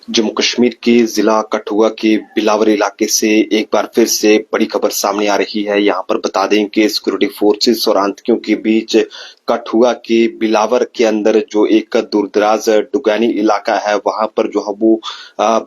जम्मू कश्मीर के जिला कठुआ के बिलावर इलाके से एक बार फिर से बड़ी खबर सामने आ रही है। यहाँ पर बता दें कि सिक्योरिटी फोर्सेस और आतंकियों के बीच कठुआ के बिलावर के अंदर जो एक दूरदराज डुगानी इलाका है, वहां पर जो है वो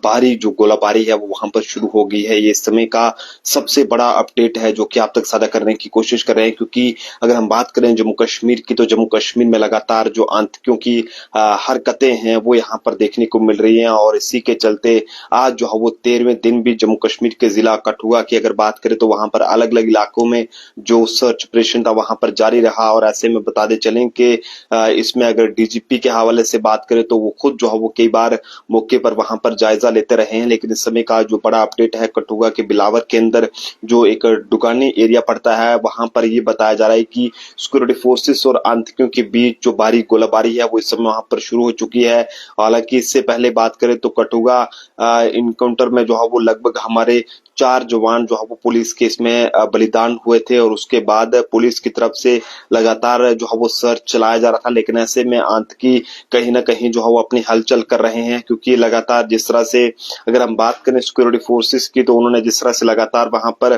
भारी जो गोलाबारी है वो वहां पर शुरू हो गई है। ये इस समय का सबसे बड़ा अपडेट है जो कि आप तक साझा करने की कोशिश कर रहे हैं, क्योंकि अगर हम बात करें जम्मू कश्मीर की, तो जम्मू कश्मीर में लगातार जो आतंकियों की हरकतें हैं वो यहाँ पर देखने को मिल रही हैं। और इसी के चलते आज जो है वो 13वें दिन भी जम्मू कश्मीर के जिला कठुआ की अगर बात करें तो वहां पर अलग अलग इलाकों में जो सर्च ऑपरेशन था वहां पर जारी रहा। और ऐसे में बताते चलें कि इसमें अगर डीजीपी के हवाले से बात करें तो वो खुद जो है वो कई बार मौके पर वहां पर जायजा लेते रहे हैं। लेकिन इस समय का जो बड़ा अपडेट है, कठुआ के बिलावर के अंदर जो एक डुगानी एरिया पड़ता है, वहां पर ये बताया जा रहा है कि सिक्योरिटी फोर्सेस और आतंकियों के बीच जो भारी गोलाबारी है वो इस समय वहां पर शुरू हो चुकी है। हालांकि इससे पहले बात करें तो कठुआ इनकाउंटर में जो है वो लगभग हमारे 4 जवान जो है वो पुलिस के इसमें बलिदान हुए थे। और उसके बाद पुलिस की तरफ से लगातार जो है वो सर्च चलाया जा रहा था। लेकिन ऐसे में आतंकी कहीं ना कहीं जो है वो अपनी हलचल कर रहे हैं, क्योंकि लगातार जिस तरह से अगर हम बात करें सिक्योरिटी फोर्सेस की, तो उन्होंने जिस तरह से लगातार वहां पर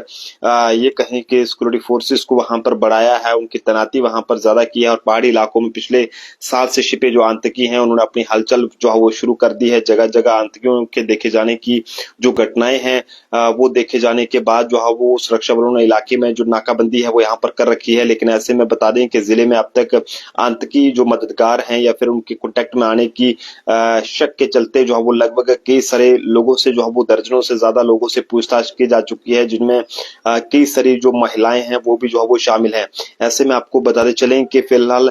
ये कहें कि सिक्योरिटी फोर्सेस को वहां पर बढ़ाया है, उनकी तैनाती वहां पर ज्यादा की है। और पहाड़ी इलाकों में पिछले साल से छिपे जो आतंकी हैं उन्होंने अपनी हलचल जो है वो शुरू कर दी है। जगह जगह आतंकियों के देखे जाने की जो घटनाएं हैं वो देखे जाने के बाद जो है वो सुरक्षा बलों ने इलाके में जो नाकाबंदी है वो यहाँ पर कर रखी है। लेकिन ऐसे में बता दें कि जिले में अब तक आतंकी जो मददगार हैं या फिर उनके कॉन्टेक्ट में आने की शक के चलते जो है वो लगभग कई सारे लोगों से जो है वो दर्जनों से ज्यादा लोगों से पूछताछ की जा चुकी है, जिनमें कई सारी जो महिलाएं हैं वो भी जो है वो शामिल हैं। ऐसे में आपको बताते चलें कि फिलहाल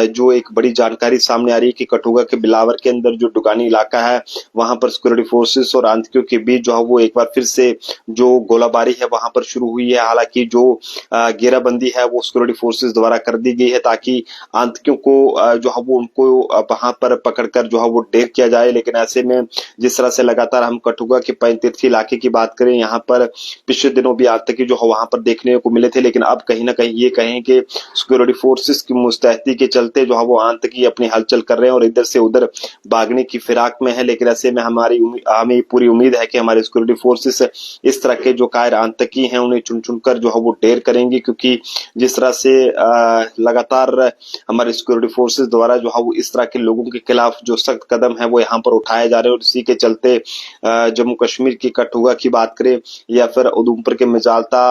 जो एक बड़ी जानकारी सामने आ रही है कि कठुआ के बिलावर के अंदर जो डुगानी इलाका है वहां पर सिक्योरिटी फोर्सेस और आतंकियों के बीच जो है वो एक बार फिर से जो गोलाबारी है वहां पर शुरू हुई है। हालांकि जो घेराबंदी है वो सिक्योरिटी फोर्सेस द्वारा कर दी गई है, ताकि आतंकियों को जो है वो उनको वहां पर पकड़कर जो है वो ढेर किया जाए। लेकिन ऐसे में जिस तरह से लगातार हम कठुआ के पैंतीर्थी इलाके की बात करें, यहाँ पर पिछले दिनों भी आतंकी जो है वहां पर देखने को मिले थे। लेकिन अब कहीं ना कहीं ये कहें कि सिक्योरिटी फोर्सेस की मुस्तैदी के चलते जो है वो आतंकी अपनी हलचल कर रहे हैं और इधर से उधर भागने की फिराक में है। लेकिन ऐसे में हमें पूरी उम्मीद है कि हमारे सिक्योरिटी फोर्सेस इस तरह के जो कायर आतंकी हैं उन्हें चुन चुनकर जो है वो ढेर करेंगे, क्योंकि जिस तरह से लगातार हमारे सिक्योरिटी फोर्सेस द्वारा जो है वो इस तरह के लोगों के खिलाफ जो सख्त कदम है वो यहाँ पर उठाए जा रहे हैं। और इसी के चलते जम्मू कश्मीर की कठुआ की बात करें या फिर उधमपुर के मजालता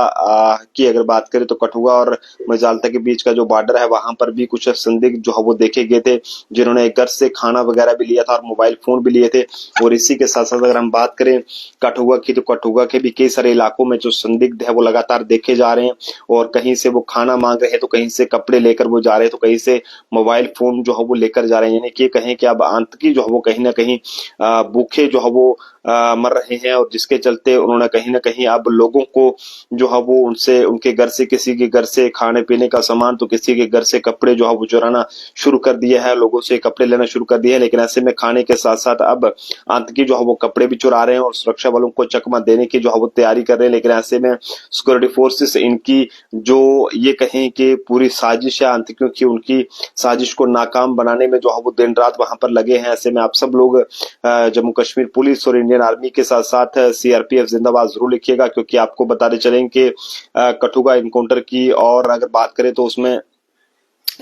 की अगर बात करें, तो कठुआ और मजालता के बीच का जो बॉर्डर है वहां पर भी कुछ संदिग्ध जो है वो देखे गए थे, जिन्होंने घर से खाना वगैरह भी लिया था और मोबाइल फोन भी लिए थे। और इसी के साथ साथ अगर हम बात करें कठुआ की, तो कठुआ के भी कई सारे इलाकों में जो संदिग्ध है वो लगातार देखे जा रहे हैं। और कहीं से वो खाना मांग रहे हैं, तो कहीं से कपड़े लेकर वो जा रहे हैं, तो कहीं से मोबाइल फोन जो है वो लेकर जा रहे हैं। यानी कि कहें कि अब आतंकी जो है वो कहीं ना कहीं भूखे जो है वो मर रहे हैं। और जिसके चलते उन्होंने कहीं ना कहीं अब लोगों को जो है वो उनसे उनके घर से किसी के घर से खाने पीने का सामान तो किसी के घर से कपड़े जो है वो चुराना शुरू कर दिया है, लोगों से कपड़े लेना शुरू कर दिए हैं। लेकिन ऐसे में खाने के साथ साथ अब आतंकी जो है वो कपड़े भी चुरा रहे हैं और सुरक्षा बलों को चकमा देने की जो है वो तैयारी कर रहे हैं। लेकिन ऐसे में सिक्योरिटी फोर्सेस इनकी जो ये कहें कि पूरी साजिश है आतंकियों की, उनकी साजिश को नाकाम बनाने में जो है वो दिन रात वहां पर लगे हैं। ऐसे में आप सब लोग जम्मू कश्मीर पुलिस और इंडियन आर्मी के साथ साथ सीआरपीएफ जिंदाबाद जरूर लिखिएगा, क्योंकि आपको बताते चलें कि कठुआ इनकाउंटर की और अगर बात करें तो उसमें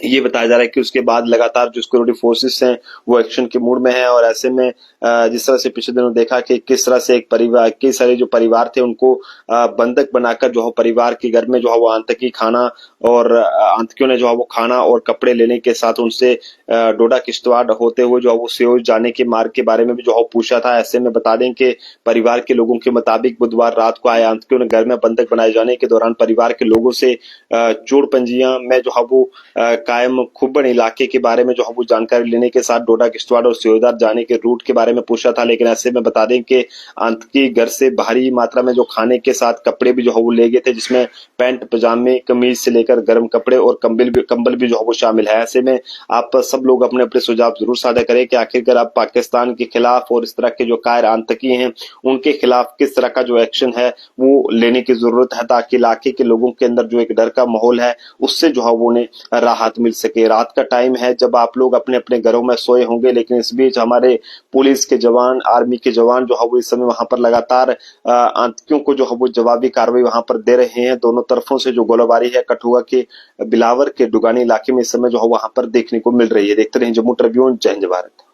ये बताया जा रहा है कि उसके बाद लगातार जो सिक्योरिटी फोर्सेस हैं वो एक्शन के मूड में है। और ऐसे में जिस तरह से पिछले दिनों देखा कि किस तरह से एक परिवार कई सारे जो परिवार थे उनको बंधक बनाकर जो है परिवार के घर में जो है वो आतंकी खाना और आतंकियों ने जो है वो खाना और कपड़े लेने के साथ उनसे डोडा किश्तवाड़ होते हुए जो है वो सियोज जाने के मार्ग के बारे में भी जो है पूछा था। ऐसे में बता दें कि परिवार के लोगों के मुताबिक बुधवार रात को आए आतंकियों ने घर में बंधक बनाए जाने के दौरान परिवार के लोगों से चोर पंजियां में जो है वो कायम खुब्बन इलाके के बारे में जो है वो जानकारी लेने के साथ डोडा किश्तवाड़ और सियोदार जाने के रूट के बारे में पूछा था। लेकिन ऐसे में बता दें कि आतंकी घर से भारी मात्रा में जो खाने के साथ कपड़े भी जो है वो ले गए थे, जिसमें पैंट पजामे कमीज से लेकर गर्म कपड़े और कंबल भी जो है वो शामिल है। ऐसे में आप सब लोग अपने अपने सुझाव जरूर साझा करें कि आखिरकार आप पाकिस्तान के खिलाफ और इस तरह के जो कायर आतंकी हैं उनके खिलाफ किस तरह का जो एक्शन है वो लेने की जरूरत है, ताकि इलाके के लोगों के अंदर जो एक डर का माहौल है उससे जो है वो उन्हें राहत राहत मिल सके। रात का टाइम है जब आप लोग अपने अपने घरों में सोए होंगे, लेकिन इस बीच हमारे पुलिस के जवान, आर्मी के जवान जो है वो इस समय वहां पर लगातार आतंकियों को जो है वो जवाबी कार्रवाई वहां पर दे रहे हैं। दोनों तरफों से जो गोलाबारी है कठुआ के बिलावर के डुगानी इलाके में इस समय जो है वहां पर देखने को मिल रही है। देखते रहे जम्मू ट्रिब्यून। जय हिंद भारत।